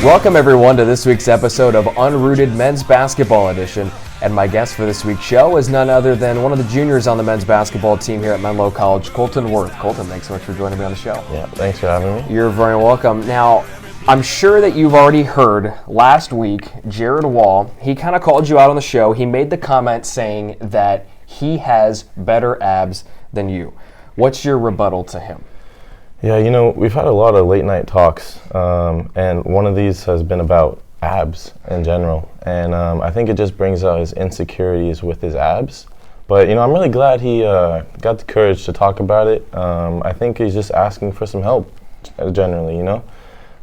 Welcome everyone to this week's episode of Unrooted Men's Basketball Edition, and my guest for this week's show is none other than one of the juniors on the men's basketball team here at Menlo College, Colton Wirth. Colton, thanks so much for joining me on the show. Yeah, thanks for having me. You're very welcome. Now, I'm sure that you've already heard last week, Jared Wall, he kind of called you out on the show. He made the comment saying that he has better abs than you. What's your rebuttal to him? Yeah, we've had a lot of late night talks, and one of these has been about abs in general. And I think it just brings out his insecurities with his abs. But, I'm really glad he got the courage to talk about it. I think he's just asking for some help, generally,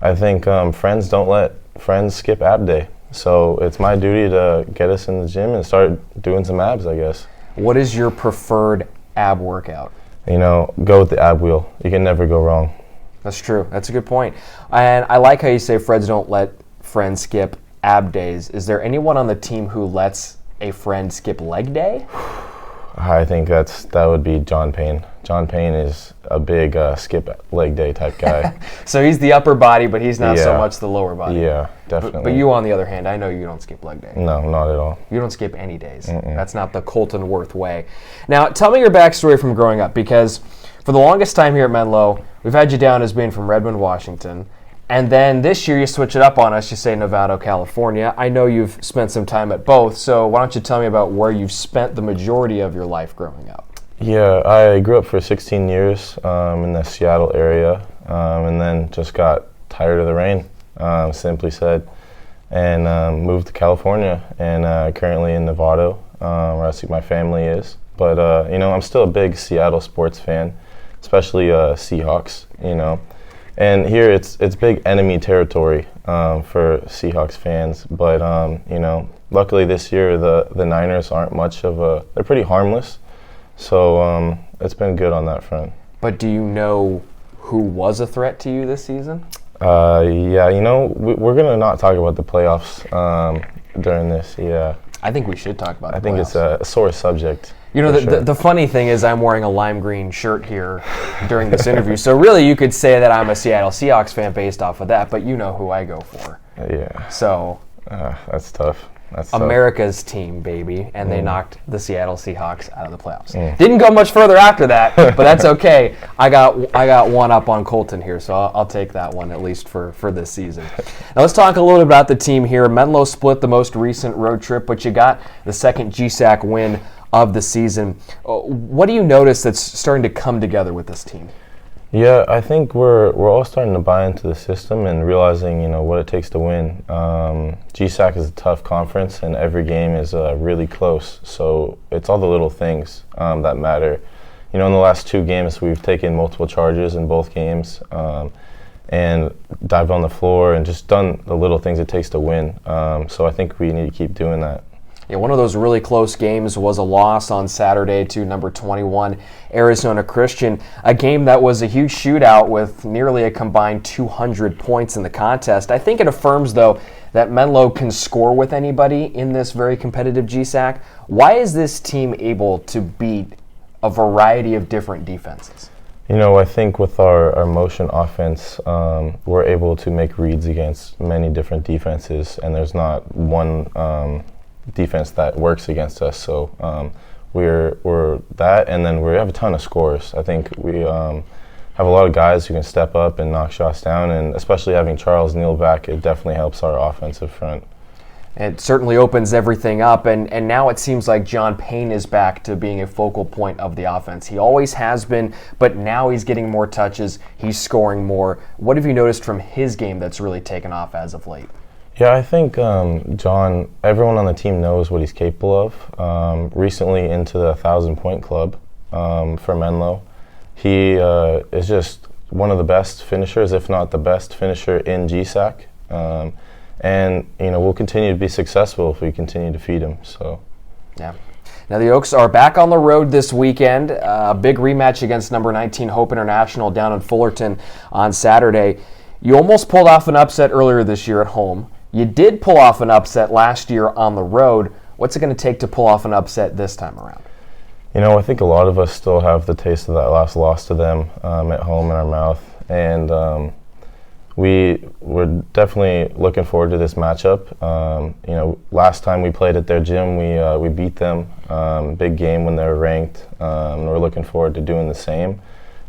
I think friends don't let friends skip ab day. So it's my duty to get us in the gym and start doing some abs, I guess. What is your preferred ab workout? Go with the ab wheel. You can never go wrong. That's true. That's a good point. And I like how you say friends don't let friends skip ab days. Is there anyone on the team who lets a friend skip leg day? I think that would be John Payne. John Payne is a big skip leg day type guy. So he's the upper body, but he's not so much the lower body. Yeah, definitely. But you, on the other hand, I know you don't skip leg day. No, not at all. You don't skip any days. That's not the Colton Wirth way. Now, tell me your backstory from growing up, because for the longest time here at Menlo, we've had you down as being from Redmond, Washington. And then this year you switch it up on us, you say Novato, California. I know you've spent some time at both, so why don't you tell me about where you've spent the majority of your life growing up? Yeah, I grew up for 16 years in the Seattle area, and then just got tired of the rain, simply said, and moved to California, and currently in Novato, where I see my family is. But, I'm still a big Seattle sports fan, especially Seahawks, And here it's big enemy territory for Seahawks fans, but luckily this year the Niners aren't much of they're pretty harmless, so it's been good on that front. But do you know who was a threat to you this season? Yeah, we're gonna not talk about the playoffs during this. Yeah, I think we should talk about. I think it's a sore subject. The funny thing is I'm wearing a lime green shirt here during this interview, so really you could say that I'm a Seattle Seahawks fan based off of that, but you know who I go for. Yeah. So. That's tough. America's team, baby, and they knocked the Seattle Seahawks out of the playoffs. Didn't go much further after that, but that's okay. I got one up on Colton here, so I'll take that one at least for this season. Now let's talk a little bit about the team here. Menlo split the most recent road trip, but you got the second GSAC win of the season. What do you notice that's starting to come together with this team? Yeah, I think we're all starting to buy into the system and realizing, what it takes to win. GSAC is a tough conference, and every game is really close. So it's all the little things that matter. In the last two games, we've taken multiple charges in both games and dived on the floor and just done the little things it takes to win. So I think we need to keep doing that. Yeah, one of those really close games was a loss on Saturday to number 21 Arizona Christian, a game that was a huge shootout with nearly a combined 200 points in the contest. I think it affirms, though, that Menlo can score with anybody in this very competitive GSAC. Why is this team able to beat a variety of different defenses? I think with our motion offense, we're able to make reads against many different defenses, and there's not one defense that works against us. So we're that, and then we have a ton of scores. I think we have a lot of guys who can step up and knock shots down, and especially having Charles Neal back, it definitely helps our offensive front. It certainly opens everything up, and now it seems like John Payne is back to being a focal point of the offense. He always has been, but now he's getting more touches, he's scoring more. What have you noticed from his game that's really taken off as of late? Yeah, I think John, everyone on the team knows what he's capable of. Recently into the 1,000-point club for Menlo. He is just one of the best finishers, if not the best finisher in GSAC. And, we'll continue to be successful if we continue to feed him. So, yeah. Now the Oaks are back on the road this weekend. A big rematch against number 19 Hope International down in Fullerton on Saturday. You almost pulled off an upset earlier this year at home. You did pull off an upset last year on the road. What's it going to take to pull off an upset this time around? I think a lot of us still have the taste of that last loss to them at home in our mouth. And we're definitely looking forward to this matchup. Last time we played at their gym, we beat them. Big game when they were ranked. We're looking forward to doing the same.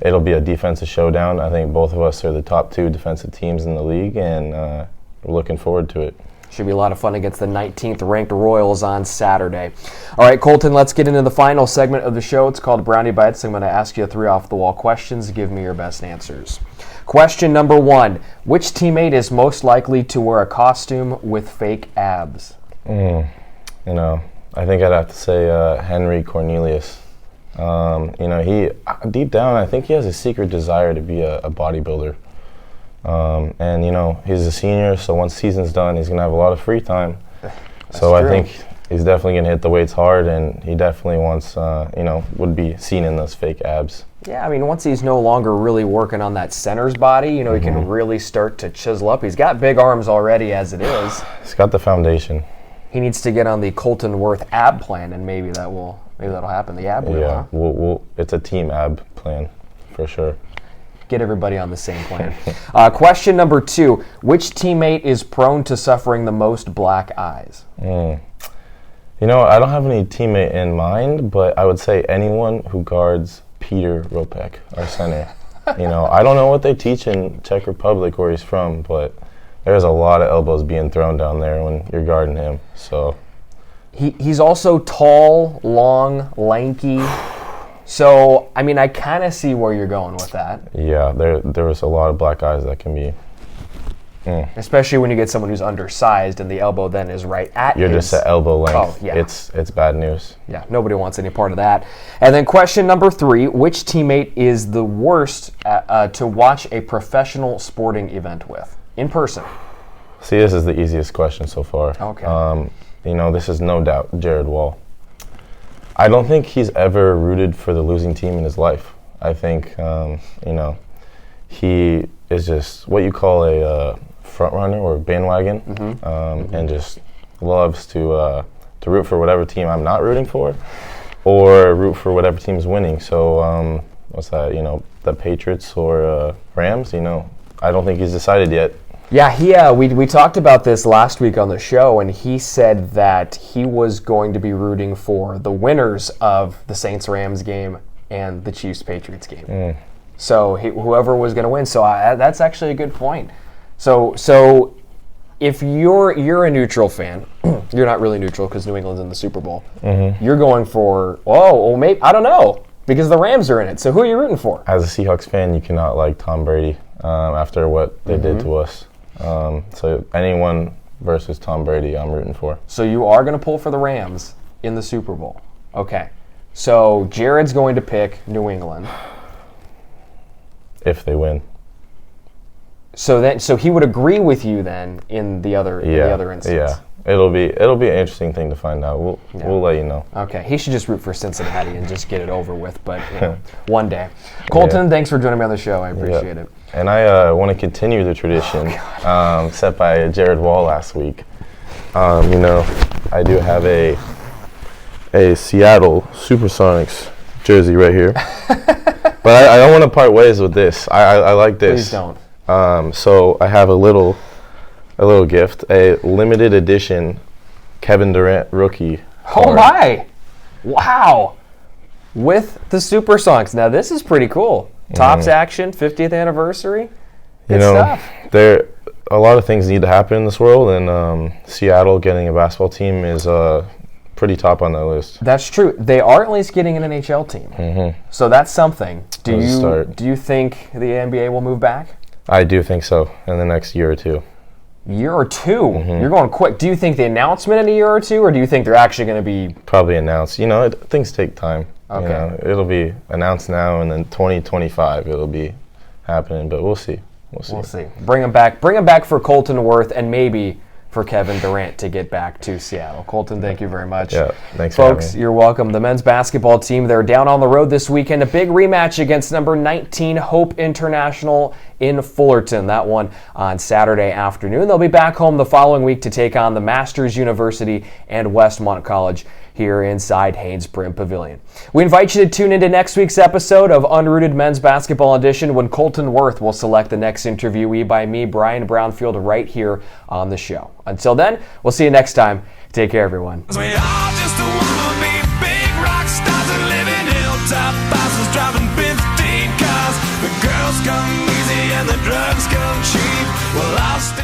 It'll be a defensive showdown. I think both of us are the top 2 defensive teams in the league, and we're looking forward to it. Should be a lot of fun against the 19th ranked Royals on Saturday. All right, Colton, let's get into the final segment of the show. It's called Brownie Bites. I'm going to ask you 3 off-the-wall questions. Give me your best answers. Question number 1. Which teammate is most likely to wear a costume with fake abs? I think I'd have to say Henry Cornelius. He deep down, I think he has a secret desire to be a bodybuilder. He's a senior, so once season's done, he's going to have a lot of free time. So I think he's definitely going to hit the weights hard, and he definitely wants, would be seen in those fake abs. Yeah, I mean, once he's no longer really working on that center's body, he can really start to chisel up. He's got big arms already as it is. He's got the foundation. He needs to get on the Colton Wirth ab plan, and maybe that'll happen. The ab wheel, yeah, huh? It's a team ab plan for sure. Get everybody on the same plan. Question number 2. Which teammate is prone to suffering the most black eyes? I don't have any teammate in mind, but I would say anyone who guards Peter Ropek, our center. I don't know what they teach in Czech Republic where he's from, but there's a lot of elbows being thrown down there when you're guarding him. So he's also tall, long, lanky. So, I mean, I kind of see where you're going with that. Yeah, there was a lot of black eyes that can be. Especially when you get someone who's undersized and the elbow then is right at You're just at elbow length. Oh, yeah. It's bad news. Yeah, nobody wants any part of that. And then question number 3, which teammate is the worst to watch a professional sporting event with, in person? See, this is the easiest question so far. Okay. This is no doubt Jared Wall. I don't think he's ever rooted for the losing team in his life. I think, he is just what you call a front runner or bandwagon, and just loves to root for whatever team I'm not rooting for, or root for whatever team's winning. So what's that? The Patriots or Rams. I don't think he's decided yet. Yeah, we talked about this last week on the show, and he said that he was going to be rooting for the winners of the Saints-Rams game and the Chiefs-Patriots game. So whoever was going to win. So that's actually a good point. So if you're a neutral fan, you're not really neutral because New England's in the Super Bowl. You're going for maybe I don't know because the Rams are in it. So who are you rooting for? As a Seahawks fan, you cannot like Tom Brady after what they did to us. So anyone versus Tom Brady, I'm rooting for. So you are going to pull for the Rams in the Super Bowl. Okay. So Jared's going to pick New England. If they win. So he would agree with you then in the other instance. Yeah. It'll be an interesting thing to find out. We'll let you know. Okay. He should just root for Cincinnati and just get it over with, but one day. Colton, thanks for joining me on the show. I appreciate it. And I want to continue the tradition set by Jared Wall last week. I do have a Seattle Supersonics jersey right here. But I don't want to part ways with this. I like this. Please don't. So I have a little gift, a limited edition Kevin Durant rookie card. Oh my! Wow! With the Supersonics. Now this is pretty cool. Topps action, 50th anniversary. Good stuff. A lot of things need to happen in this world, and Seattle getting a basketball team is pretty top on that list. That's true. They are at least getting an NHL team. So that's something. Do you think the NBA will move back? I do think so in the next year or two. Year or two? You're going quick. Do you think the announcement in a year or two, or do you think they're actually going to be... Probably announced. Things take time. Okay. It'll be announced now, and then 2025 it'll be happening, but we'll see. We'll see. Bring them back for Colton Wirth and maybe for Kevin Durant to get back to Seattle. Colton, thank you very much. Yeah, thanks folks. For having me. You're welcome. The men's basketball team, they're down on the road this weekend. A big rematch against number 19 Hope International in Fullerton. That one on Saturday afternoon. They'll be back home the following week to take on the Masters University and Westmont College. here inside Haynes Brim Pavilion. We invite you to tune into next week's episode of Unrooted Men's Basketball Edition when Colton Wirth will select the next interviewee by me, Brian Brownfield, right here on the show. Until then, we'll see you next time. Take care, everyone. We all just wanna be big rock stars and live in hilltop houses driving 15 cars. The girls come easy and the drugs come cheap. Well, I'll stay